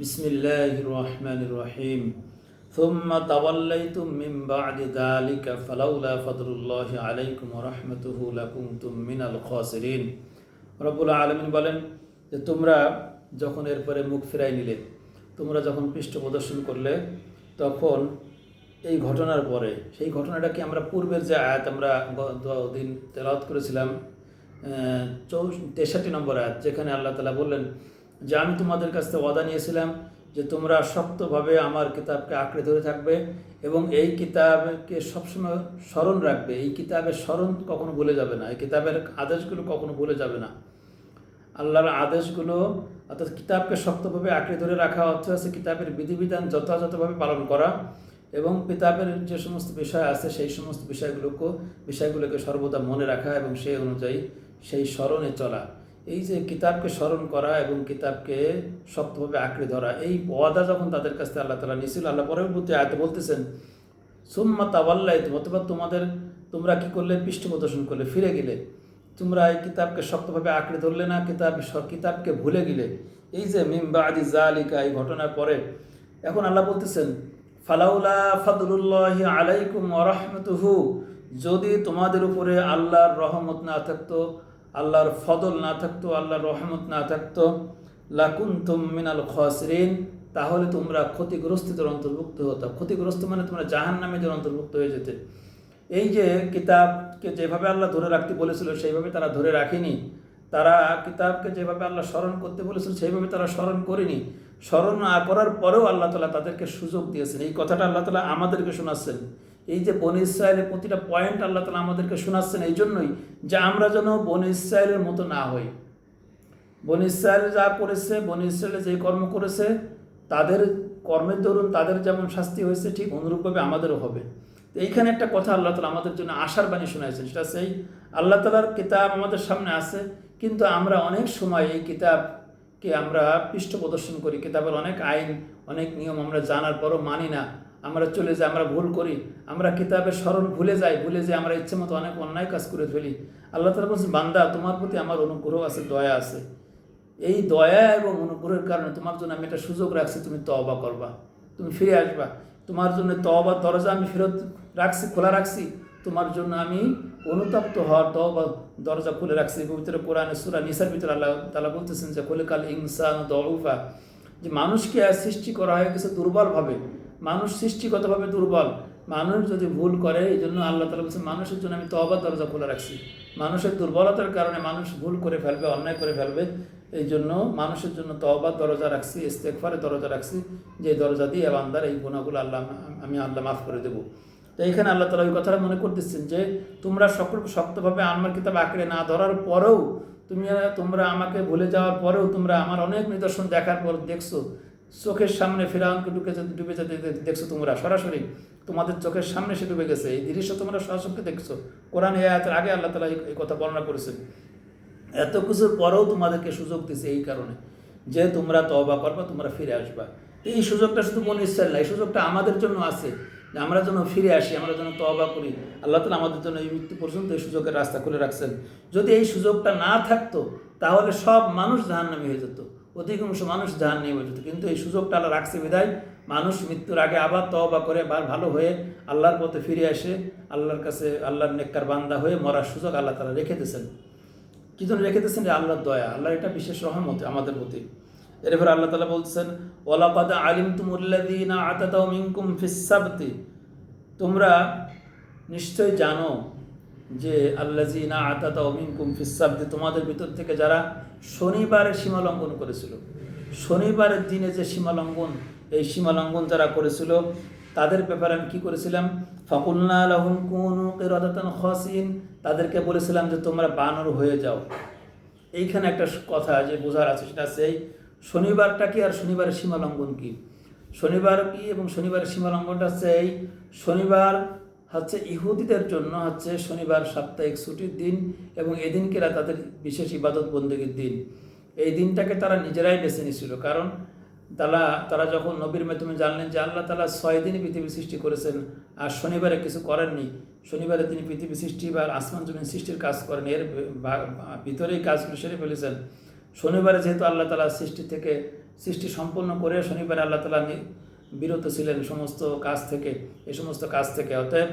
بسم الله الرحمن الرحيم ثم توليتم من بعد ذلك فلولا فضل الله عليكم ورحمته لكنتم من الخاسرين রব্বুল আলামিন বলেন যে তোমরা যখন এরপরে মুখ ফিরাই নিলে, তোমরা যখন পৃষ্ঠ প্রদর্শন করলে, তখন এই ঘটনার পরে সেই ঘটনাটাকে আমরা পূর্বের যে আয়াত আমরা দিন তেলাওয়াত করেছিলাম 63 নম্বর আয়াত, যেখানে আল্লাহ তাআলা বললেন যে আমি তোমাদের কাছ থেকে ওয়াদা নিয়েছিলাম যে তোমরা শক্তভাবে আমার কিতাবকে আঁকড়ে ধরে থাকবে এবং এই কিতাবকে সবসময় স্মরণ রাখবে। এই কিতাবের স্মরণ কখনো ভুলে যাবে না, এই কিতাবের আদেশগুলো কখনো ভুলে যাবে না। আল্লাহর আদেশগুলো অর্থাৎ কিতাবকে শক্তভাবে আঁকড়ে ধরে রাখা অর্থ আছে কিতাবের বিধিবিধান যথাযথভাবে পালন করা এবং কিতাবের যে সমস্ত বিষয় আছে সেই সমস্ত বিষয়গুলোকে সর্বদা মনে রাখা এবং সেই অনুযায়ী সেই স্মরণে চলা। এই যে কিতাবকে স্মরণ করা এবং কিতাবকে শক্তভাবে আঁকড়ে ধরা, এই ওয়াদা যখন তাদের কাছ থেকে আল্লাহ তাআলা নিয়েছিল, আল্লাহ পরবর্তী আয়াতে বলতেছেন সুম্মা তাওয়াল্লাইতুম, অথবা তোমরা কি করলে? পৃষ্ঠ প্রদর্শন করলে, ফিরে গেলে। তোমরা এই কিতাবকে শক্তভাবে আঁকড়ে ধরলে না, কিতাবকে ভুলে গেলে। এই যে মিন বাদি যালিকা, এই ঘটনার পরে এখন আল্লাহ বলতেছেন ফালাউলা ফাদলুল্লাহি আলাইকুম ওয়া রাহমাতুহু, যদি তোমাদের উপরে আল্লাহর রহমত না থাকতো, আল্লাহর ফদল না থাকতো, আল্লাহর রহমত না থাকতো, লাকুনতুম মিনাল খাসিরিন, তাহলে তোমরা ক্ষতিগ্রস্তদের অন্তর্ভুক্ত হতো। ক্ষতিগ্রস্ত মানে তোমরা জাহান্নামীদের অন্তর্ভুক্ত হয়ে যেতে। এই যে কিতাবকে যেভাবে আল্লাহ ধরে রাখতে বলেছিল সেইভাবে তারা ধরে রাখেনি, তারা কিতাবকে যেভাবে আল্লাহ স্মরণ করতে বলেছিল সেইভাবে তারা স্মরণ করেনি। স্মরণ না করার পরেও আল্লাহ তাআলা তাদেরকে সুযোগ দিয়েছেন। এই কথাটা আল্লাহ তাআলা আমাদেরকে শোনাচ্ছেন। এই যে বনী ইসরায়েলের প্রতিটা পয়েন্ট আল্লাহ তাআলা আমাদেরকে শোনাচ্ছেন এই জন্যই যে আমরা যেন বনী ইসরায়েলের মতো না হই। বনী ইসরায়েল যা করেছে, বনী ইসরায়েলে যে কর্ম করেছে, তাদের কর্মের দরুন তাদের যেমন শাস্তি হয়েছে ঠিক অনুরূপভাবে আমাদেরও হবে। তো এইখানে একটা কথা আল্লাহ তাআলা আমাদের জন্য আশার বাণী শোনাইছেন, সেটা সেই আল্লাহ তাআলার কিতাব আমাদের সামনে আছে, কিন্তু আমরা অনেক সময় এই কিতাবকে আমরা পৃষ্ঠ প্রদর্শন করি। কিতাবের অনেক আইন, অনেক নিয়ম আমরা জানার পরও মানি না, আমরা চলে যাই, আমরা ভুল করি, আমরা কিতাবের স্মরণ ভুলে যাই আমরা ইচ্ছে মতো অনেক অন্যায় কাজ করে ফেলি। আল্লাহ তাআলা বলছেন বান্দা, তোমার প্রতি আমার অনুগ্রহ আছে, দয়া আছে। এই দয়া এবং অনুগ্রহের কারণে তোমার জন্য আমি একটা সুযোগ রাখছি, তুমি তওবা করবা, তুমি ফিরে আসবা। তোমার জন্য তওবার দরজা আমি খোলা রাখছি, তোমার জন্য আমি অনুতপ্ত হওয়ার তওবা দরজা খুলে রাখছি। পবিত্র কোরআনে সূরা নিসার ভিতরে আল্লাহ তাআলা বলতেছেন যে খুলিকাল ইনসানু দাউফা, যে মানুষকে সৃষ্টি করা হয় কিছু দুর্বলভাবে। মানুষ সৃষ্টিগতভাবে দুর্বল, মানুষ যদি ভুল করে, এই জন্য আল্লাহ তাআলা বলছেন মানুষের জন্য আমি তওবার দরজা খোলা রাখছি। মানুষের দুর্বলতার কারণে মানুষ ভুল করে ফেলবে, অন্যায় করে ফেলবে, এই জন্য মানুষের জন্য তওবার দরজা রাখছি, ইস্তেগফারের দরজা রাখছি, যে দরজা দিয়ে বান্দার এই গুনাহগুলো আমি আল্লাহ মাফ করে দেবো। তো এইখানে আল্লাহ তাআলা ওই কথাটা মনে করতেছেন যে তোমরা শক্তভাবে আমার কিতাব আঁকড়ে না ধরার পরেও, তোমরা আমাকে ভুলে যাওয়ার পরেও তোমরা আমার অনেক নিদর্শন দেখার পর দেখছো, চোখের সামনে ফিরআউনকে ডুবে যেতে দেখছো, তোমরা সরাসরি তোমাদের চোখের সামনে সে ডুবে গেছে, এই দৃশ্য তোমরা সরাসরি দেখছো। কোরআন এই আয়াতের আগে আল্লাহ তাআলা এই কথা বর্ণনা করেছেন। এত কিছুর পরেও তোমাদেরকে সুযোগ দিছে এই কারণে যে তোমরা তওবা করবা, তোমরা ফিরে আসবা। এই সুযোগটা শুধু বনী ইসরাইল না, এই সুযোগটা আমাদের জন্য আছে যে আমরা যেন ফিরে আসি, আমরা যেন তওবা করি। আল্লাহ তাআলা আমাদের জন্য এই মৃত্যু পর্যন্ত এই সুযোগের রাস্তা খুলে রাখছেন। যদি এই সুযোগটা না থাকতো তাহলে সব মানুষ জাহান্নামী হয়ে যেত, অধিকাংশ মানুষ জাহান্নামী হয়ে যেত। কিন্তু এই সুযোগটা আল্লাহ রাখছে বিধায় মানুষ মৃত্যুর আগে আবার তওবা করে ভালো হয়ে আল্লাহর পথে ফিরে আসে, আল্লাহর কাছে আল্লাহর নেককার বান্দা হয়ে মরার সুযোগ আল্লাহ তাআলা রেখে দিয়েছেন। কি জন্য রেখে দিয়েছেন? যে আল্লাহর দয়া, আল্লাহর এটা বিশেষ রহমত আমাদের প্রতি। এরপর আল্লাহ তাআলা বলছেন ওয়ালাকাদ আলিমতুমুল্লাযীনা আতাদাউ মিনকুম ফিস সাবতি, তোমরা নিশ্চয় জানো যে আল্লাযীনা আতাদাউ মিনকুম ফিস সাবতি, তোমাদের ভিতর থেকে যারা শনিবারের সীমা লঙ্ঘন করেছিল, শনিবারের দিনে যে সীমা লঙ্ঘন, এই সীমা লঙ্ঘন যারা করেছিল তাদের ব্যাপারে আমি কী করেছিলাম? ফাকুলনা লাহুম কুনু কিরাদাতান খাসিন, তাদেরকে বলেছিলাম যে তোমরা বানর হয়ে যাও। এইখানে একটা কথা যে বোঝার আছে, সেটা সেই শনিবারটা কি আর শনিবারের সীমা লঙ্ঘন কি। শনিবার কি এবং শনিবারের সীমা লঙ্ঘনটা হচ্ছে এই শনিবার হচ্ছে ইহুদিদের জন্য হচ্ছে শনিবার সাপ্তাহিক ছুটির দিন এবং এই দিনকে তাদের বিশেষ ইবাদত বন্দেগীর দিন। এই দিনটাকে তারা নিজেরাই বেছে নিয়েছিল, কারণ তারা যখন নবীর মাধ্যমে জানলেন যে আল্লাহ তাআলা 6 দিন পৃথিবী সৃষ্টি করেছেন আর শনিবারে কিছু করেননি, শনিবারে তিনি পৃথিবী সৃষ্টি বা আসমান জমিন সৃষ্টির কাজ করেন, এর ভিতরেই কাজগুলো সেরে ফেলেছেন। শনিবারে যেহেতু আল্লাহ তাআলা সৃষ্টি সম্পন্ন করে শনিবারে আল্লাহ তাআলা বিরত ছিলেন সমস্ত কাজ থেকে, এই সমস্ত কাজ থেকে। অতএব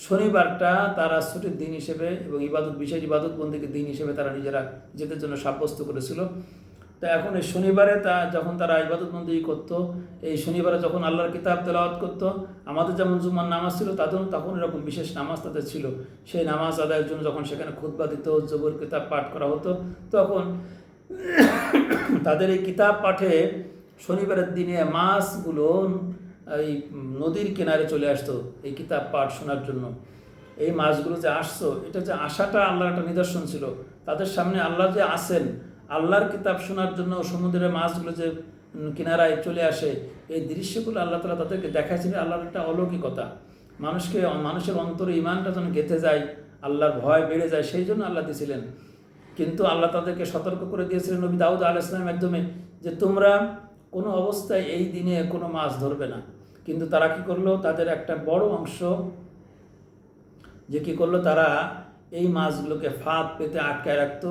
শনিবারটা তারা ছুটির দিন হিসেবে এবং বিশেষ ইবাদত বন্দিকে দিন হিসেবে তারা নিজেদের জন্য সাব্যস্ত করেছিল। তা এখন এই শনিবারে যখন তারা ইবাদত বন্দি করতো, এই শনিবারে যখন আল্লাহর কিতাব তেলাওয়াত করতো, আমাদের যেমন জুমার নামাজ ছিল তাদের তখন এরকম বিশেষ নামাজ তাদের ছিল। সেই নামাজ আদায়ের জন্য যখন সেখানে খুতবা দিত, জবর কিতাব পাঠ করা হতো, তখন তাদের এই কিতাব পাঠে শনিবারের দিনে মাছগুলো এই নদীর কিনারে চলে আসতো এই কিতাব পাঠ শোনার জন্য। এই মাছগুলো যে আসতো, এটা যে আসাটা আল্লাহর একটা নিদর্শন ছিল। তাদের সামনে আল্লাহ যে আসেন, আল্লাহর কিতাব শোনার জন্য সমুদ্রের মাছগুলো যে কিনারায় চলে আসে, এই দৃশ্যগুলো আল্লাহ তাআলা তাদেরকে দেখাচ্ছিলেন। আল্লাহর একটা অলৌকিকতা, মানুষের অন্তরে ইমানটা যেন গেঁথে যায়, আল্লাহর ভয় বেড়ে যায়, সেই জন্য আল্লাহ দিয়েছিলেন। কিন্তু আল্লাহ তাদেরকে সতর্ক করে দিয়েছিলেন নবী দাউদ আলাইহিস সালামের মাধ্যমে যে তোমরা কোনো অবস্থায় এই দিনে কোনো মাছ ধরবে না। কিন্তু তারা কি করলো, তাদের একটা বড় অংশ যে কী করলো, তারা এই মাছগুলোকে ফাঁদ পেতে আটকায় রাখতো।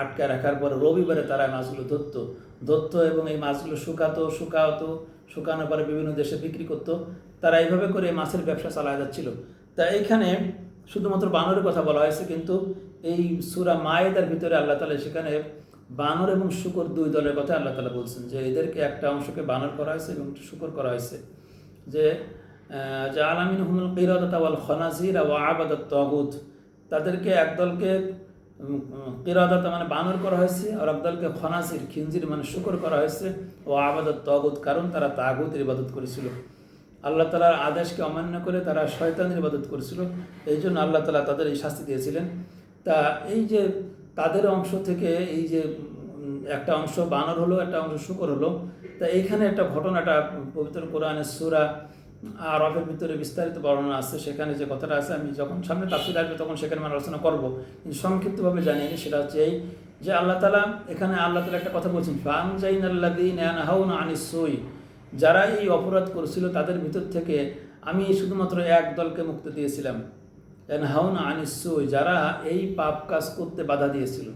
আটকায় রাখার পর রবিবারে তারা মাছগুলো ধরতো এবং এই মাছগুলো শুকানোর পরে বিভিন্ন দেশে বিক্রি করতো। তারা এইভাবে করে মাছের ব্যবসা চালায় যাচ্ছিল। তা এইখানে শুধুমাত্র বানরের কথা বলা হয়েছে, কিন্তু এই সূরা মায়েদার ভিতরে আল্লাহ তাআলা সেখানে বানর এবং শূকর দুই দলের কথা আল্লাহ তাআলা বলছেন, যে এদেরকে একটা অংশকে বানর করা হয়েছে এবং শূকর করা হয়েছে। যে জাআলা মিনহুমুল কিরাদাতা ওয়াল খানাজির ওয়া আবাদাত তাগুত, তাদেরকে একদলকে কিরাদাতা মানে বানর করা হয়েছে, আর একদলকে খানাজির খিনজির মানে শূকর করা হয়েছে, ও আবাদাত তাগুত, কারণ তারা তাগুতের ইবাদত করেছিল। আল্লাহ তাআলার আদেশকে অমান্য করে তারা শয়তানের ইবাদত করেছিল। এই জন্য আল্লাহ তাআলা তাদের এই শাস্তি দিয়েছিলেন। তা এই যে তাদের অংশ থেকে এই যে একটা অংশ বানর হলো, একটা অংশ শূকর হলো। তা এইখানে একটা ঘটনাটা পবিত্র কোরআনের সূরা আরাফের ভিতরে বিস্তারিত বর্ণনা আছে। সেখানে যে কথাটা আছে, আমি যখন সামনে তাফসীর আসবে তখন সেখানে আমি আলোচনা করবো, কিন্তু সংক্ষিপ্তভাবে জানিয়ে নিই। সেটা হচ্ছে এই যে আল্লাহ তাআলা একটা কথা বলছেন, ফাআনজাইনাল্লাযীনা ইয়ানহাউনা আনিস সুই, যারা এই অপরাধ করেছিল তাদের ভিতর থেকে আমি শুধুমাত্র এক দলকে মুক্তি দিয়েছিলাম। ইয়ানহাউনা আনিস সুই, যারা এই পাপ কাজ করতে বাধা দিয়েছিল।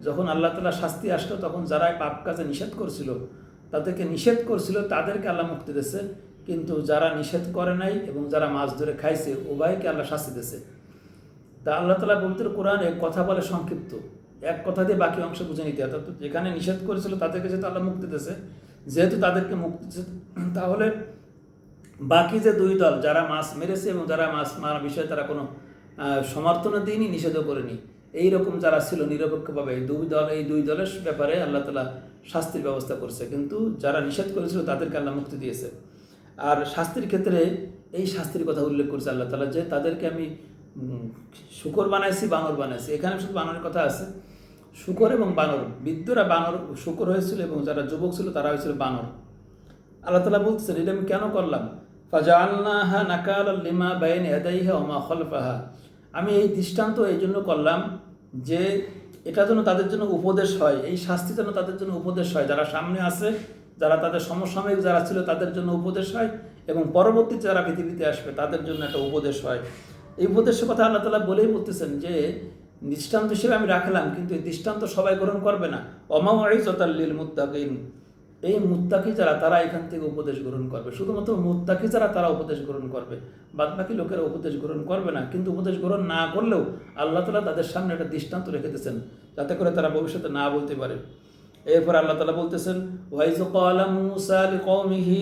যখন আল্লাহ তাআলা শাস্তি আসলো, তখন যারা এই পাপ কাজে নিষেধ করছিল, তাদেরকে আল্লাহ মুক্তি দিয়েছে। কিন্তু যারা নিষেধ করে নাই এবং যারা মাছ ধরে খাইছে, উভয়কে আল্লাহ শাস্তি দিয়েছে। তা আল্লাহ তাআলা পবিত্র কোরআনে কথা বলে সংক্ষিপ্ত, এক কথা দিয়ে বাকি অংশ বুঝে নিতে। অর্থাৎ যেখানে নিষেধ করেছিল তাদেরকে যেহেতু আল্লাহ মুক্তি দিয়েছে, যেহেতু তাদেরকে মুক্তি দিয়েছে, তাহলে বাকি যে দুই দল যারা মাছ মেরেছে এবং যারা মাছ মারা বিষয়ে তারা কোনো সমর্থনও দিইনি, নিষেধও করেনি, এইরকম যারা ছিল নিরপেক্ষভাবে এই দুই দলের ব্যাপারে আল্লাহ তাআলা শাস্তির ব্যবস্থা করছে। কিন্তু যারা নিষেধ করেছিল তাদেরকে আল্লাহ মুক্তি দিয়েছে। আর শাস্তির ক্ষেত্রে এই শাস্তির কথা উল্লেখ করছে আল্লাহ তাআলা, যে তাদেরকে আমি শূকর বানাইছি, বানর বানাইছি। এখানে শুধু বানরের কথা আছে, শূকর এবং বানর। বৃদ্ধরা বানর শূকর হয়েছিল এবং যারা যুবক ছিল তারা হয়েছিল বানর। আল্লাহ তাআলা বলতেছেন, এটা আমি কেন করলাম? ফাজআলনাহা নাকালাল লিমা বাইনা ইয়াদাইহা ওয়া মা খালফাহা, আমি এই দৃষ্টান্ত এই জন্য করলাম যে এটা যেন তাদের জন্য উপদেশ হয়, এই শাস্তি যেন তাদের জন্য উপদেশ হয়, যারা সামনে আছে, যারা তাদের সমসাময়িক যারা ছিল তাদের জন্য উপদেশ হয়, এবং পরবর্তী যারা পৃথিবীতে আসবে তাদের জন্য একটা উপদেশ হয়। এই উপদেশের কথা আল্লাহ তাআলা বলেই বলতেছেন যে দৃষ্টান্ত হিসেবে আমি রাখলাম, কিন্তু এই দৃষ্টান্ত সবাই গ্রহণ করবে না। ওয়ামাউইযাতাল লিল মুত্তাকিন, এই মুত্তাকি যারা তারা এখান থেকে উপদেশ গ্রহণ করবে। শুধুমাত্র মুত্তাকি যারা তারা উপদেশ গ্রহণ করবে, বাদবাকি লোকেরা উপদেশ গ্রহণ করবে না। কিন্তু উপদেশ গ্রহণ না করলেও আল্লাহ তাআলা তাদের সামনে একটা দৃষ্টান্ত রেখে দিয়েছেন, যাতে করে তারা ভবিষ্যতে না বলতে পারে। এরপর আল্লাহ তাআলা বলতেছেন, ওয়াইজ ক্বালা মূসা লিকওমিহি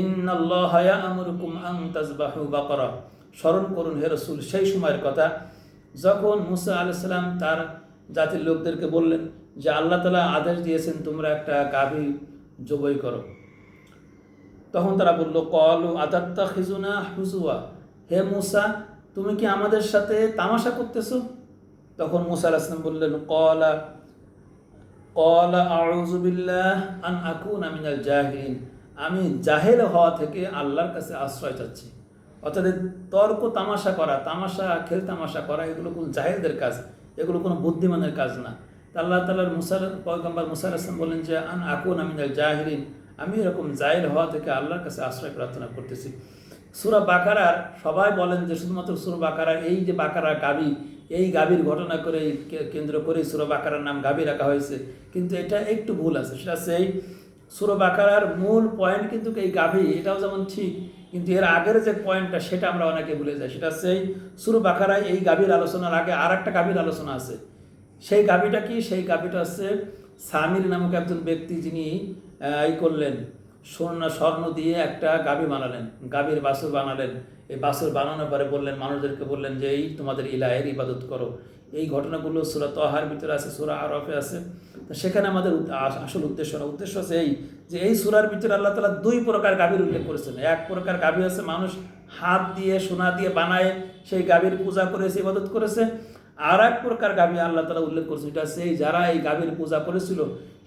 ইন্নাল্লাহা ইয়া'মুরুকুম আন তাযবাহু বাকরা, স্মরণ করুন হে রাসূল সেই সময়ের কথা যখন মূসা আলাইহিস সালাম তার জাতির লোকদেরকে বললেন যে আল্লাহ তাআলা আদেশ দিয়েছেন তোমরা একটা গাভী জবাই করো। তখন তারা বলল, ক্বালু আতাত্তাখিযুনা হুজুয়া, হে মূসা তুমি কি আমাদের সাথে তামাশা করতেছো? তখন মূসা আলাইহিস সালাম বললেন, ক্বালা আউযু বিল্লাহ আন আকুনা মিনাল জাহিলিন, আমি জাহেল হওয়া থেকে আল্লাহর কাছে আশ্রয় চাচ্ছি। অর্থাৎ তর্ক তামাশা করা, খেল তামাশা করা, এগুলো কোনো জাহেলদের কাজ, এগুলো কোনো বুদ্ধিমানের কাজ না। আল্লাহ তাআলার পয়গম্বর মূসা আলাইহিস সালাম বলেন যে আন আকুনা মিনাল জাহিলিন, আমি এরকম জাহেল হওয়া থেকে আল্লাহর কাছে আশ্রয় প্রার্থনা করতেছি। সূরা বাকারার সবাই বলেন যে শুধুমাত্র সূরা বাকারার এই যে বাকারা গাভী, এই গাভীর ঘটনা করে কেন্দ্র করে সূরা বাকারার নাম গাভী রাখা হয়েছে, কিন্তু এটা একটু ভুল আছে। সেটা সেই সূরা বাকারার মূল পয়েন্ট কিন্তু এই গাভী, এটাও যেমন ঠিক, কিন্তু এর আগের যে পয়েন্টটা সেটা আমরা অনেকে ভুলে যাই। সেটা হচ্ছে সূরা বাকারায় এই গাভীর আলোচনার আগে আর একটা গাভীর আলোচনা আছে। সেই গাভীটা কি? সেই গাভীটা হচ্ছে সামির নামক একজন ব্যক্তি, যিনি এই করলেন, স্বর্ণ দিয়ে একটা গাভী বানালেন, গাভীর বাছুর বানালেন। এই বাছুর বানানোর পরে বললেন, মানুষদেরকে বললেন যে এই তোমাদের ইলাহের ইবাদত করো। এই ঘটনাগুলো সূরা তাহার ভিতরে আছে, সূরা আরাফে আছে। তো সেখানে আমাদের আসল উদ্দেশ্য না, উদ্দেশ্য হচ্ছে এই যে এই সূরার ভিতরে আল্লাহ তাআলা দুই প্রকার গাভীর উল্লেখ করেছেন। এক প্রকার গাভী আছে মানুষ হাত দিয়ে সোনা দিয়ে বানায় সেই গাভীর পূজা করেছে, ইবাদত করেছে। আর এক প্রকার গাভী আল্লাহ তাআলা উল্লেখ করেছেন, এটা সেই যারা এই গাভীর পূজা করেছিল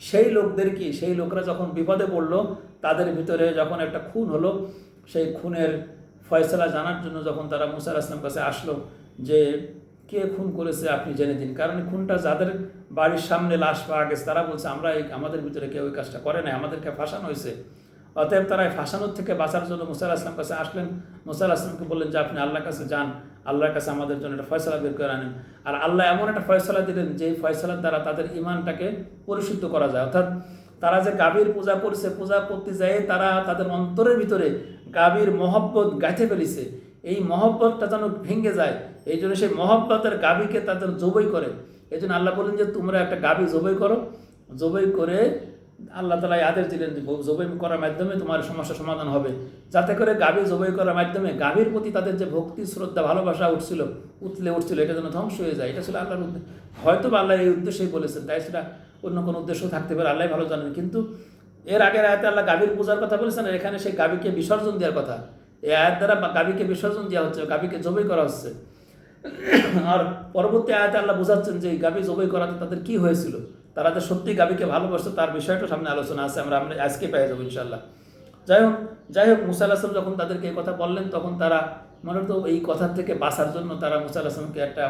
সেই লোকদের কি, সেই লোকরা যখন বিপদে পড়লো, তাদের ভিতরে যখন একটা খুন হলো, সেই খুনের ফয়সালা জানার জন্য যখন তারা মুসা আলাইহিস সালামের কাছে আসলো যে কে খুন করেছে আপনি জেনে দিন। কারণ খুনটা যাদের বাড়ির সামনে লাশ পাওয়া গেছে তারা বলছে আমরা আমাদের ভিতরে কেউ ওই কাজটা করে নাই, আমাদেরকে ফাঁসানো হয়েছে। অতএব তারা ফাঁসানোর থেকে বাঁচার জন্য মুসা আলাইহিস সালামের কাছে আসলেন। মুসা আলাইহিস সালামকে বললেন যে আপনি আল্লাহর কাছে যান, আল্লাহর কাছে আমাদের জন্য একটা ফয়সালা বের করে আনেন। আর আল্লাহ এমন একটা ফয়সালা দিলেন যে ফয়সালার দ্বারা তাদের ঈমানটাকে পরিশুদ্ধ করা যায়। অর্থাৎ তারা যে গাভীর পূজা করছে, পূজা করতে যায় তারা তাদের অন্তরের ভিতরে গাভীর মহব্বত গাঁথে ফেলিছে। এই মহব্বতটা যেন ভেঙে যায়, এই জন্য সেই মহব্বতের গাভীকে তাদের জবাই করে। এই জন্য আল্লাহ বলেন যে তোমরা একটা গাভী জবাই করো। জবাই করে আল্লাহ তাআলা আদেশ দিলেন যে জবাই করার মাধ্যমে তোমার সমস্যার সমাধান হবে। যাতে করে গাভী জবাই করার মাধ্যমে গাভীর প্রতি তাদের যে ভক্তি, শ্রদ্ধা, ভালোবাসা উঠছিল, এটা যেন ধ্বংস হয়ে যায়। এটা ছিল আল্লাহর উদ্দেশ্য। হয়তো আল্লাহ এই উদ্দেশ্যেই বলেছেন, তাই সেটা অন্য কোনো উদ্দেশ্য থাকতে পারে, আল্লাহ ভালো জানেন। কিন্তু এর আগের আয়াতে আল্লাহ গাভীর পূজার কথা বলেছেন, আর এখানে সেই গাভীকে বিসর্জন দেওয়ার কথা। এই আয়াত দ্বারা গাভীকে বিসর্জন দেওয়া হচ্ছে, গাভীকে জবাই করা হচ্ছে। আর পরবর্তী আয়াতে আল্লাহ বোঝাচ্ছেন যে এই গাভী জবাই করাতে তাদের কি হয়েছিল, তারা যে সত্যি গাভীকে ভালোবাসতো তার বিষয়টা সামনে আলোচনা আছে, আমরা আজকে পেয়ে যাবো ইনশাআল্লাহ। যাই হোক মুসা আলাইহিস সালাম যখন তাদেরকে এই কথা বললেন, তখন তারা মূলত এই কথার থেকে বাঁচার জন্য তারা মুসা আলাইহিস সালামকে একটা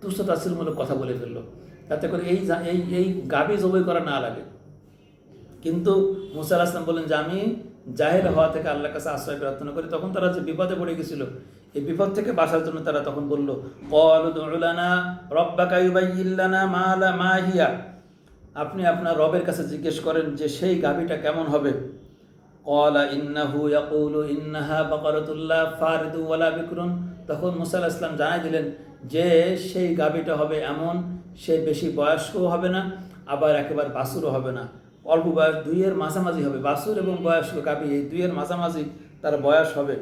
তুচ্ছ-তাচ্ছিল্যমূলক কথা বলে ফেললো, যাতে করে এই গাভী জবাই করা না লাগে। কিন্তু মুসা আলাইহিস সালাম বললেন যে আমি জাহেল হওয়া থেকে আল্লাহর কাছে আশ্রয় প্রার্থনা করি। তখন তারা যে বিপদে পড়ে গেছিল, এই বিপদ থেকে বাঁচার জন্য তারা তখন বলল, ক্বালু উদউ লানা রাব্বাকা ইউবায়্যিন লানা মা হিয়া, আপনি আপনার রবের কাছে জিজ্ঞেস করেন যে সেই গাভীটা কেমন হবে। ক্বালা ইন্নাহু ইয়াকুলু ইন্নাহা বাকারাতুন লা ফারিদু ওয়ালা বিকরুন, তখন মুসা আলাইহিস সালাম জানাই দিলেন যে সেই গাভীটা হবে এমন, সে বেশি বয়স্কও হবে না, আবার একেবারে বাছুরও হবে না, অল্প বয়স, দুইয়ের মাঝামাঝি হবে। বাছুর এবং বয়স্ক গাভী এই দুইয়ের মাঝামাঝি তার বয়স হবে।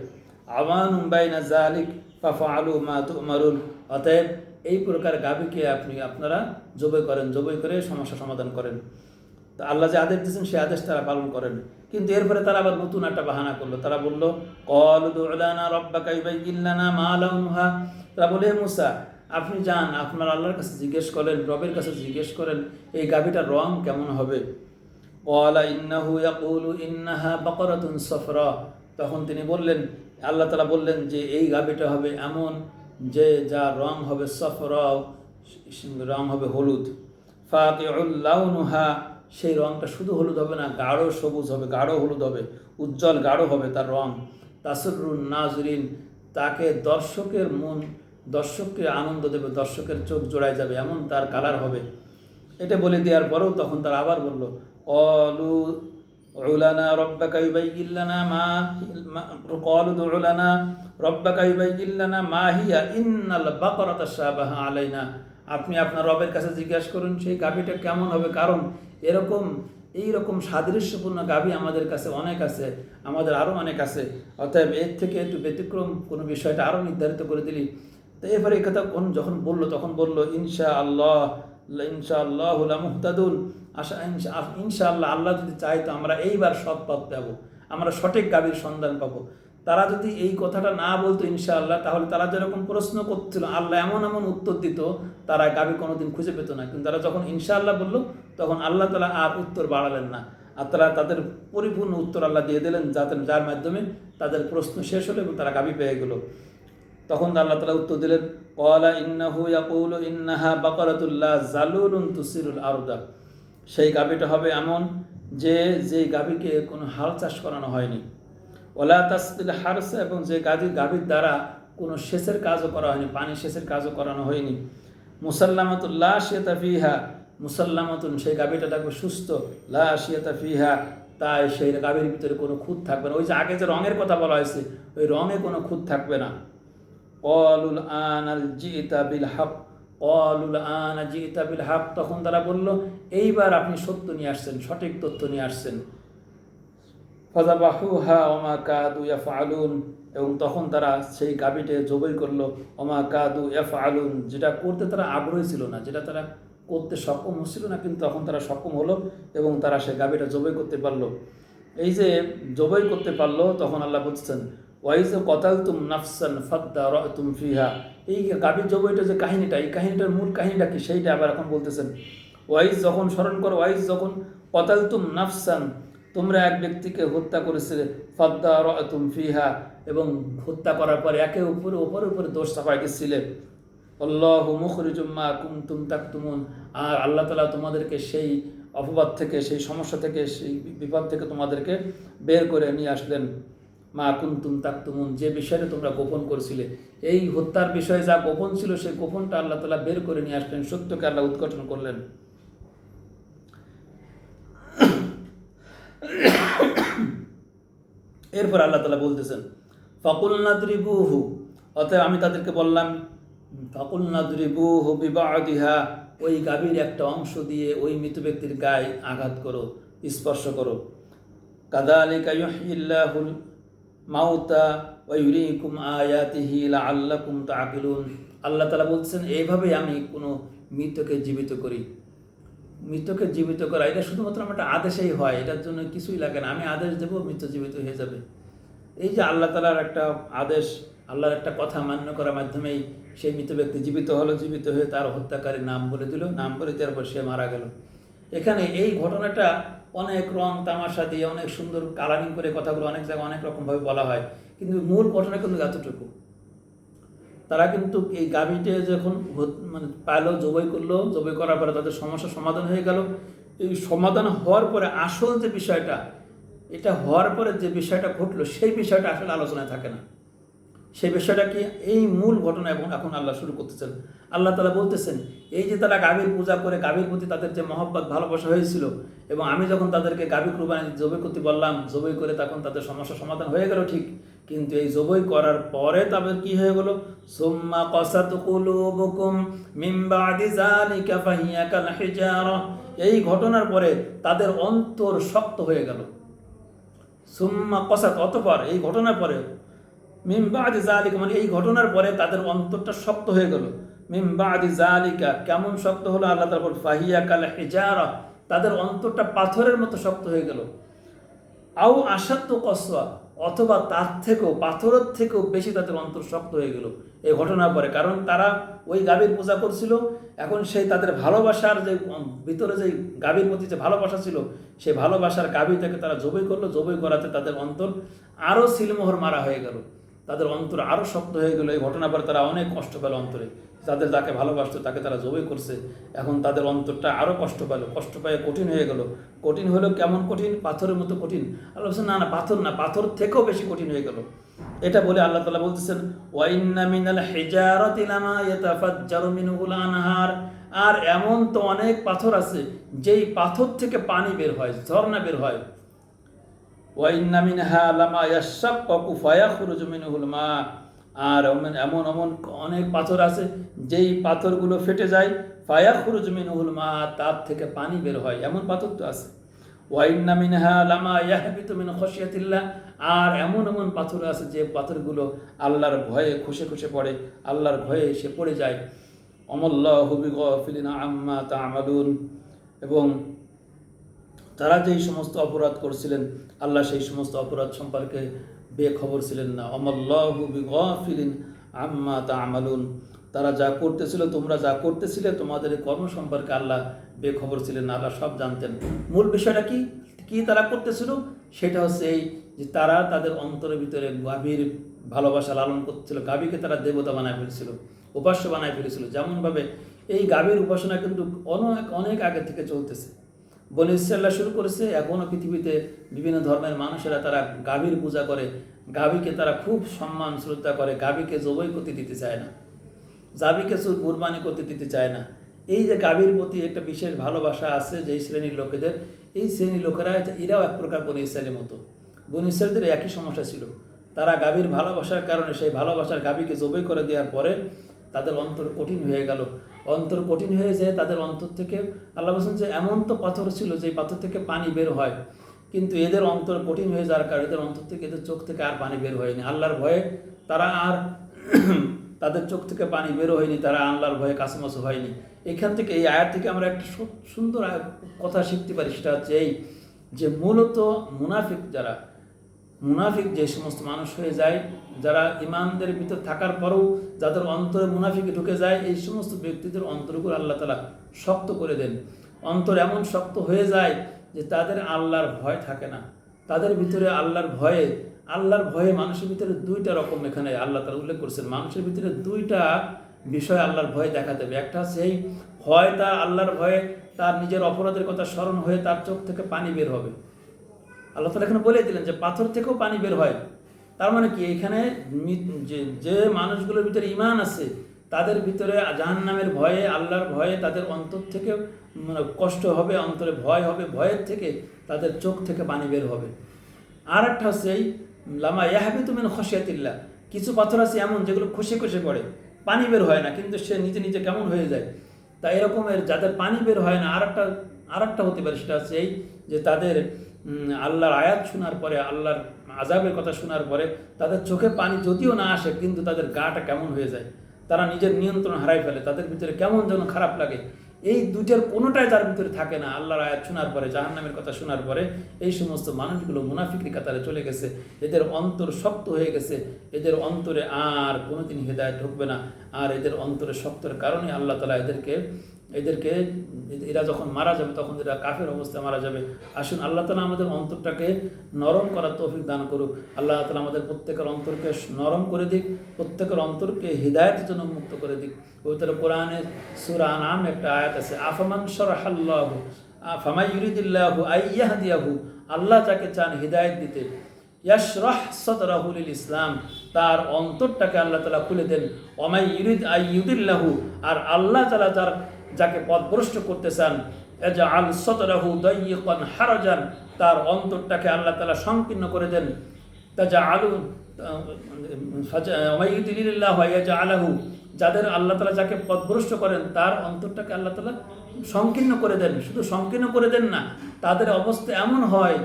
আওয়ানুম বাইনা যালিক ফাফআলু মা তু'মারুন, অতএব এই প্রকার গাভীকে আপনারা জবাই করেন, জবাই করে সমস্যা সমাধান করেন। তো আল্লাহ যে আদেশ দিয়েছেন সেই আদেশ তারা পালন করেন। কিন্তু এরপরে তারা আবার নতুন একটা বাহানা করলো। তারা বলল, ক্বালু উদউ লানা রাব্বাকা ইউবায়্যিন লানা মা লাউনুহা, তারা বলে, হে মুসা আপনি যান, আপনার আল্লাহর কাছে জিজ্ঞেস করেন, রবের কাছে জিজ্ঞেস করেন এই গাভীটার রং কেমন হবে। ক্বালা ইন্নাহু ইয়াকুলু ইন্নাহা বাকারাতুন সাফরা, তখন তিনি বললেন, আল্লাহ তাআলা বললেন যে এই গাভীটা হবে এমন যে যার রং হবে সাফরা, রং হবে হলুদ। ফাকিউল লাউনুহা, সেই রংটা শুধু হলুদ হবে না, গাঢ় সবুজ হবে, গাঢ় হলুদ হবে, উজ্জ্বল গাঢ় হবে তার রং। তাসরুন নাজরিন, তাকে দর্শককে আনন্দ দেবে, দর্শকের চোখ জোড়ায় যাবে এমন তার কালার হবে। এটা বলে দেওয়ার পরেও তখন তারা আবার বলল, ক্বালু উদউ লানা রাব্বাকা ইউবায়্যিন লানা মা হিয়া ইন্নাল বাকারাতা শাবাহা আলাইনা, আপনি আপনার রবের কাছে জিজ্ঞাসা করুন সেই গাভীটা কেমন হবে, কারণ এইরকম সাদৃশ্যপূর্ণ গাভী আমাদের কাছে অনেক আছে, আমাদের আরও অনেক আছে। অতএব এর থেকে একটু ব্যতিক্রম কোনো বিষয়টা আরও নির্ধারিত করে দিলি। তো এরপরে এই কথা যখন বললো তখন বললো, ইনশাআল্লাহু লামুহতাদুন, ইনশাআল্লাহ আল্লাহ যদি চাই তো আমরা এইবার সৎ পথ পাবো, আমরা সঠিক গাভীর সন্ধান পাবো। তারা যদি এই কথাটা না বলতো ইনশাআল্লাহ, তাহলে তারা যেরকম প্রশ্ন করছিল আল্লাহ এমন উত্তর দিত, তারা গাভী কোনোদিন খুঁজে পেত না। কিন্তু তারা যখন ইনশাআল্লাহ বললো তখন আল্লাহ তাআলা আর উত্তর বাড়ালেন না, আর তাদের পরিপূর্ণ উত্তর আল্লাহ দিয়ে দিলেন, যার মাধ্যমে তাদের প্রশ্ন শেষ হলো এবং তারা গাভী পেয়ে গেল। তখন আল্লাহ তাআলা উত্তর দিলেন, ক্বালা ইন্নাহু ইয়াকুলু ইন্নাহা বাকারাতুন লা যালুলুন তুসিরুল আরদা, সেই গাভীটা হবে এমন যে গাভীকে কোনো হাল চাষ করানো হয়নি। ওয়ালা তাসকিল হারস, এবং যে গাভীর দ্বারা কোনো সেচের কাজও করা হয়নি, পানি সেচের কাজও করানো হয়নি। মুসাল্লামাতুন লা শিয়াতা ফিহা, মুসাল্লামাতুন সেই গাভীটা থাকবে সুস্থ, লা শিয়াতা ফিহা, তাই সেই গাভীর ভিতরে কোনো খুঁত থাকবে না। ওই যে আগে যে রঙের কথা বলা হয়েছে, ওই রঙে কোনো খুঁত থাকবে না। ক্বালুল আনা জিতা বিল হক, ক্বালুল আনা জিতা বিল হক, তখন তারা বলল এইবার আপনি সত্য নিয়ে আসছেন, সঠিক তথ্য নিয়ে আসছেন। ফাযাবাহুহা ওমা কাদু ইয়াফআলুন, এবং তখন তারা সেই গাভীটি জবাই করলো। ওমা কাদু ইয়াফআলুন, যেটা করতে তারা আগ্রহী ছিল না, যেটা তারা করতে সক্ষম হচ্ছিল না, কিন্তু তখন তারা সক্ষম হলো এবং তারা সেই গাভীটা জবাই করতে পারলো। এই যে জবাই করতে পারলো, তখন আল্লাহ বলছেন ওয়াইজ কতালতুম নাফসান ফাদদারাতুম ফিহা, এই গাভীর জবাইটা যে কাহিনীটা, এই কাহিনীটার মূল কাহিনীটা কি সেইটা আবার এখন বলতেছেন। ওয়াইজ যখন স্মরণ করো, ওয়াইজ যখন কতালতুম নাফসান, তোমরা এক ব্যক্তিকে হত্যা করেছিলে, ফাদদারাতুম ফিহা, এবং হত্যা করার পরে একে উপরে দোষ চাপাই দিচ্ছিলে। আল্লাহু মুখরিজুম মা কুনতুম তাকতুমুন, আর আল্লাহ তাআলা তোমাদেরকে সেই অপবাদ থেকে, সেই সমস্যা থেকে, সেই বিপদ থেকে তোমাদেরকে বের করে নিয়ে আসলেন। মা কুনতুম তাকতুমুন, যে বিষয়টা তোমরা গোপন করেছিলে, এই হত্যার বিষয়ে যা গোপন ছিল সেই গোপনটা আল্লাহ তাআলা বের করে নিয়ে আসলেন, সত্যকে আল্লাহ উদ্ঘাটন করলেন। এরপর আল্লাহ তাআলা বলতেছেন ফাকুলনা দ্রিবুহু, অতএব আমি তাদেরকে বললাম ফাকুলনা দ্রিবুহু বিবাদিহা, ওই গাভীর একটা অংশ দিয়ে ওই মৃত ব্যক্তির গায়ে আঘাত করো, স্পর্শ করো। কাযালিকা ইউহয়িল্লাহুল মাউতা ওয়া ইউরীকুম আয়াতিহি লাআল্লাকুম তা'কিলুন, আল্লাহ তাআলা বলছেন এইভাবেই আমি কোনো মৃতকে জীবিত করি। মৃতকে জীবিত করা এটা শুধুমাত্র আমার একটা আদেশেই হয়, এটার জন্য কিছুই লাগে না, আমি আদেশ দেবো মৃত জীবিত হয়ে যাবে। এই যে আল্লাহ তাআলার একটা আদেশ, আল্লাহর একটা কথা মান্য করার মাধ্যমেই সেই মৃত ব্যক্তি জীবিত হলো, জীবিত হয়ে তার হত্যাকারীর নাম বলে দিল, নাম বলে দেওয়ার পর সে মারা গেল। এখানে এই ঘটনাটা অনেক রং তামাশা দিয়ে, অনেক সুন্দর কালারিং করে কথাগুলো অনেক জায়গায় অনেক রকমভাবে বলা হয়, কিন্তু মূল ঘটনা কিন্তু এতটুকু। তারা কিন্তু এই গাভীটে যখন মানে পাইলো, জবাই করলো, জবাই করার পরে তাদের সমস্যার সমাধান হয়ে গেল। এই সমাধান হওয়ার পরে আসল যে বিষয়টা, এটা হওয়ার পরে যে বিষয়টা ঘটলো, সেই বিষয়টা আসলে আলোচনায় থাকে না। সেই বিষয়টা কি, এই মূল ঘটনা এবং এখন আল্লাহ শুরু করতেছেন। আল্লাহ তাআলা বলতেছেন এই যে তারা গাভীর পূজা করে, গাভীর প্রতি তাদের যে মহব্বত ভালোবাসা হয়েছিল, এবং আমি যখন তাদেরকে গাভী কুরবানি জবাই করতে বললাম, জবাই করে তখন তাদের সমস্যার সমাধান হয়ে গেল ঠিক, কিন্তু এই জবাই করার পরে তাদের কি হয়ে গেল, সুম্মা কাসাত কুলুবুকুম মিন বাদি যালিকা ফাহিয়া কাল হিজারা, এই ঘটনার পরে তাদের অন্তর শক্ত হয়ে গেল। সুম্মা কাসাত, অতঃপর এই ঘটনার পরে, মিন বাদি যালিকা মানে এই ঘটনার পরে তাদের অন্তরটা শক্ত হয়ে গেল। মিন বাদি যালিকা, কেমন শক্ত হলো, আল্লাহ তাআলা বলেন ফাহিয়া কাল হিজারা, তাদের অন্তরটা পাথরের মতো শক্ত হয়ে গেল। আও আসাদ্দু কসওয়া, অথবা তার থেকেও, পাথরের থেকেও বেশি তাদের অন্তর শক্ত হয়ে গেল এই ঘটনার পরে। কারণ তারা ওই গাভীর পূজা করছিল, এখন সেই তাদের ভালোবাসার যে ভিতরে যে গাভীর প্রতি যে ভালোবাসা ছিল, সেই ভালোবাসার গাভীটাকে তারা জবাই করলো, জবাই করাতে তাদের অন্তর আরও সিলমোহর মারা হয়ে গেল, তাদের অন্তর আরও শক্ত হয়ে গেল। এই ঘটনার পরে তারা অনেক কষ্ট পেল অন্তরে, তাদের যাকে ভালোবাসতো তাকে তারা জবাই করছে, এখন তাদের অন্তরটা আরও কষ্ট পেল, কষ্ট পেয়ে কঠিন হয়ে গেল। কঠিন হলো কেমন কঠিন, পাথরের মতো কঠিন। আল্লাহ বলছেন না না, পাথর না, পাথর থেকেও বেশি কঠিন হয়ে গেল। এটা বলে আল্লাহ তাআলা বলতেছেন ওয়া ইন্না মিনাল হিজারাতি লামা ইয়াতাফাজ্জারু মিনহুল আনহার, আর এমন তো অনেক পাথর আছে যেই পাথর থেকে পানি বের হয়, ঝর্ণা বের হয়। ওয়া ইন্না মিনহা লামা ইয়াশাক্কাকু ফায়াখরুজু মিনহুল মা, আর এমন এমন অনেক পাথর আছে যেই পাথরগুলো ফেটে যায়, ফায়াখরুজু মিনহুল মা, তার থেকে পানি বের হয়, এমন পাথর তো আছে। ওয়া ইন্না মিনহা লামা ইয়াহবিতু মিন খাশিয়াতিল্লাহ, আর এমন এমন পাথর আছে যে পাথরগুলো আল্লাহর ভয়ে খসে খসে পড়ে, আল্লাহর ভয়ে সে পড়ে যায়। আমাল্লাহু বিগাফিলিন আম্মা তা'মালুন, এবং তারা যেই সমস্ত অপরাধ করছিলেন, আল্লাহ সেই সমস্ত অপরাধ সম্পর্কে বেখবর ছিলেন না। আমাল্লাহু বিগাফিলিন আম্মা তা'মালুন, তারা যা করতেছিল, তোমরা যা করতেছিলে, তোমাদের কর্ম সম্পর্কে আল্লাহ বেখবর ছিলেন না, আল্লাহ সব জানতেন। মূল বিষয়টা কি কি তারা করতেছিল, সেটা হচ্ছে এই যে তারা তাদের অন্তরের ভিতরে গাভীর ভালোবাসা লালন করছিল, গাভীকে তারা দেবতা বানায় ফেলেছিল, উপাস্য বানায় ফেলেছিল। যেমনভাবে এই গাভীর উপাসনা কিন্তু অনেক অনেক আগে থেকে চলতেছে, বনী ইসরাঈল শুরু করেছে, এখনও পৃথিবীতে বিভিন্ন ধর্মের মানুষেরা তারা গাভীর পূজা করে, গাভীকে তারা খুব সম্মান শ্রদ্ধা করে, গাভীকে জবাই করতে দিতে চায় না, গাভীকে কুরবানি করতে দিতে চায় না। এই যে গাভীর প্রতি একটা বিশেষ ভালোবাসা আছে যেই শ্রেণীর লোকেদের, এই শ্রেণী লোকেরা এরাও এক প্রকার বনী ইসরায়েলের মতো। বনী ইসরায়েলদের একই সমস্যা ছিল, তারা গাভীর ভালোবাসার কারণে সেই ভালোবাসার গাভীকে জবাই করে দেওয়ার পরে তাদের অন্তর কঠিন হয়ে গেল। অন্তর কঠিন হয়ে যায় তাদের অন্তর থেকে, আল্লাহ বলছেন যে এমন তো পাথর ছিল যে পাথর থেকে পানি বের হয়, কিন্তু এদের অন্তর কঠিন হয়ে যাওয়ার কারণে এদের অন্তর থেকে, এদের চোখ থেকে আর পানি বের হয়নি। আল্লাহর ভয়ে তারা আর তাদের চোখ থেকে পানি বের হয়নি, তারা আল্লাহর ভয়ে কাছামাছি হয়নি। এখান থেকে এই আয়াত থেকে আমরা একটা সুন্দর কথা শিখতে পারি, সেটা হচ্ছে এই যে মূলত মুনাফিক যে সমস্ত মানুষ হয়ে যায়, যারা ইমানদের ভিতর থাকার পরেও যাদের অন্তরে মুনাফিকে ঢুকে যায়, এই সমস্ত ব্যক্তিদের অন্তরগুলো আল্লাহ তাআলা শক্ত করে দেন। অন্তর এমন শক্ত হয়ে যায় যে তাদের আল্লাহর ভয় থাকে না। তাদের ভিতরে আল্লাহর ভয়ে মানুষের ভিতরে দুইটা রকম এখানে আল্লাহ তাআলা উল্লেখ করেছেন। মানুষের ভিতরে দুইটা বিষয় আল্লাহর ভয় দেখা দেবে। একটা হচ্ছে এই হয় তার আল্লাহর ভয়ে তার নিজের অপরাধের কথা স্মরণ হয়ে তার চোখ থেকে পানি বের হবে। আল্লাহ তাআলা এখানে বলে দিলেন যে পাথর থেকেও পানি বের হয়। তার মানে কি, এখানে যে মানুষগুলোর ভিতরে ঈমান আছে তাদের ভিতরে জাহান্নামের ভয়ে, আল্লাহর ভয়ে তাদের অন্তর থেকে কষ্ট হবে, অন্তরে ভয় হবে, ভয়ের থেকে তাদের চোখ থেকে পানি বের হবে। আর একটা হচ্ছে এই লামা ইয়াহবিতু মিন খাশিয়াতিল্লাহ, কিছু পাথর আছে এমন যেগুলো খসে খসে পড়ে, পানি বের হয় না, কিন্তু সে নিজে নিজে কেমন হয়ে যায়। তা এরকমের যাদের পানি বের হয় না, আর একটা হতে পারে, সেটা হচ্ছে এই যে তাদের আল্লাহর আয়াত শোনার পরে, আল্লাহর আযাবের কথা শোনার পরে তাদের চোখে পানি যদিও না আসে, কিন্তু তাদের গাটা কেমন হয়ে যায়, তারা নিজের নিয়ন্ত্রণ হারাই ফেলে, তাদের ভিতরে কেমন যেন খারাপ লাগে। এই দুইটার কোনোটাই তার ভিতরে থাকে না। আল্লাহর আয়াত শোনার পরে, জাহান্নামের কথা শোনার পরে এই সমস্ত মানুষগুলো মুনাফিকের কাতারে চলে গেছে, এদের অন্তর শক্ত হয়ে গেছে, এদের অন্তরে আর কোনোদিন হেদায়েত ঢুকবে না। আর এদের অন্তরে শক্তের কারণে আল্লাহ তাআলা এরা যখন মারা যাবে তখন এরা কাফের অবস্থায় মারা যাবে। আসুন আল্লাহ তাআলা আমাদের অন্তরটাকে নরম করার তৌফিক দান করুক। আল্লাহ তাআলা আমাদের প্রত্যেকের অন্তরকে নরম করে দিক, প্রত্যেকের অন্তরকে হিদায়াতের জন্য মুক্ত করে দিক। পবিত্র কোরআনে সূরা আনআম একটা আয়াত আছে, আফামান শারাহাল্লাহু ফামাই ইউরিদিল্লাহু আইয়াহদিয়াহু, আল্লাহ যাকে চান হিদায়াত দিতে, ইয়াশরাহ সাদরাহু লিল ইসলাম, তার অন্তরটাকে আল্লাহ তাআলা খুলে দেন। ওয়ামাই ইউরিদ আইয়ুদিল্লাহু, আর আল্লাহ তাআলা যাকে পথভ্রষ্ট করতে চান, ইয়াজআল সাদরাহু দায়িকান হারাজান, তার অন্তরটাকে আল্লাহ তাআলা সংকীর্ণ করে দেন। তাজআলু ওয়ামাই ইউদিলিল্লাহু ইয়াজআলহু, যাদের আল্লাহ তাআলা যাকে পথভ্রষ্ট করেন তার অন্তরটাকে আল্লাহ তাআলা সংকীর্ণ করে দেন। শুধু সংকীর্ণ করে দেন না, তাদের অবস্থা এমন হয়,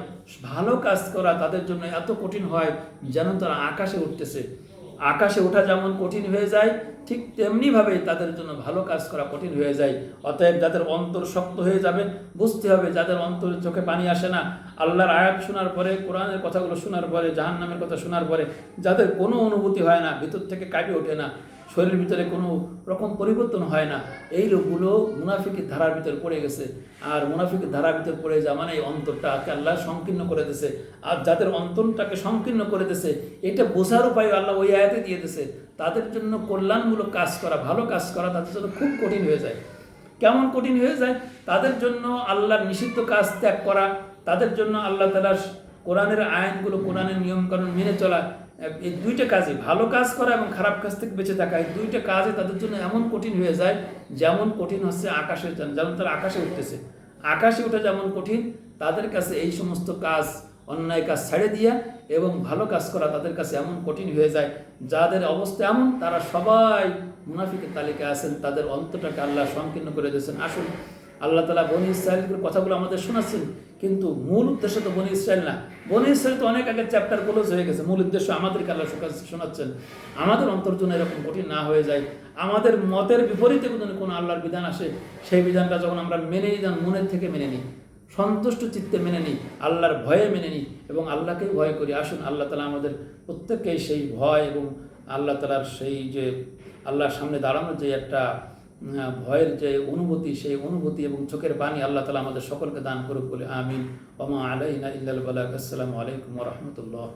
ভালো কাজ করা তাদের জন্য এত কঠিন হয় যেন তারা আকাশে উঠতেছে। আকাশে ওঠা যেমন কঠিন হয়ে যায়, ঠিক তেমনিভাবে তাদের জন্য ভালো কাজ করা কঠিন হয়ে যায়। অতএব যাদের অন্তর শক্ত হয়ে যাবে, বুঝতে হবে যাদের অন্তরের চোখে পানি আসে না, আল্লাহর আয়াত শোনার পরে, কোরআনের কথাগুলো শোনার পরে, জাহান্নামের কথা শোনার পরে যাদের কোনো অনুভূতি হয় না, ভিতর থেকে কাঁপে ওঠে না, শরীরের ভিতরে কোনো রকম পরিবর্তন হয় না, এই লোকগুলো মুনাফিকের ধারার ভিতরে পড়ে গেছে। আর মুনাফিকের ধারার ভিতরে পড়ে যাওয়া মানে এই অন্তরটাকে আল্লাহ সংকীর্ণ করে দিয়েছে। আর যাদের অন্তরটাকে সংকীর্ণ করে দিয়েছে, এটা বোঝার উপায় আল্লাহ ওই আয়াতে দিয়ে দিয়েছে। তাদের জন্য কল্যাণমূলক কাজ করা, ভালো কাজ করা তাদের জন্য খুব কঠিন হয়ে যায়। কেমন কঠিন হয়ে যায়? তাদের জন্য আল্লাহর নিষিদ্ধ কাজ ত্যাগ করা, তাদের জন্য আল্লাহ তাআলার কোরআনের আইনগুলো, কোরআনের নিয়মকানুন মেনে চলা, এই দুইটা কাজে, ভালো কাজ করা এবং খারাপ কাজ থেকে বেঁচে থাকা, এই দুইটা কাজে তাদের জন্য এমন কঠিন হয়ে যায় যেমন কঠিন হচ্ছে আকাশের জন্য, যেমন তারা আকাশে উঠতেছে। আকাশে ওঠা যেমন কঠিন, তাদের কাছে এই সমস্ত কাজ, অন্যায় কাজ ছেড়ে দিয়া এবং ভালো কাজ করা তাদের কাছে এমন কঠিন হয়ে যায়। যাদের অবস্থা এমন, তারা সবাই মুনাফিকের তালিকায় আছেন, তাদের অন্তরটাকে আল্লাহ সংকীর্ণ করে দিয়েছেন। আসুন, আল্লাহ তাআলা বনী ইসরায়েলের কথাগুলো আমাদের শোনাচ্ছেন, কিন্তু মূল উদ্দেশ্য তো বনী ইসরায়েল না। বনী ইসরায়েল তো অনেক আগে চ্যাপ্টার ক্লোজ হয়ে গেছে। মূল উদ্দেশ্য আমাদেরকে আল্লাহ শোনাচ্ছেন, আমাদের অন্তর যেন এরকম কঠিন না হয়ে যায়। আমাদের মতের বিপরীতে যদি কোনো আল্লাহর বিধান আসে, সেই বিধানটা যখন আমরা মেনে নিই, যেন মনের থেকে মেনে নিই, সন্তুষ্ট চিত্তে মেনে নিই, আল্লাহর ভয়ে মেনে নিই এবং আল্লাহকেই ভয় করি। আসুন আল্লাহ তাআলা আমাদের প্রত্যেককেই সেই ভয় এবং আল্লাহ তাআলার সেই যে আল্লাহর সামনে দাঁড়ানোর যে একটা ভয়ের যে অনুভূতি, সেই অনুভূতি এবং চোখের পানি আল্লাহ তাআলা আমাদের সকলকে দান করুক বলে আমিন। ওয়া মা আলাইনা ইল্লাল বালাগ। আসসালামু আলাইকুম ওয়া রাহমাতুল্লাহ।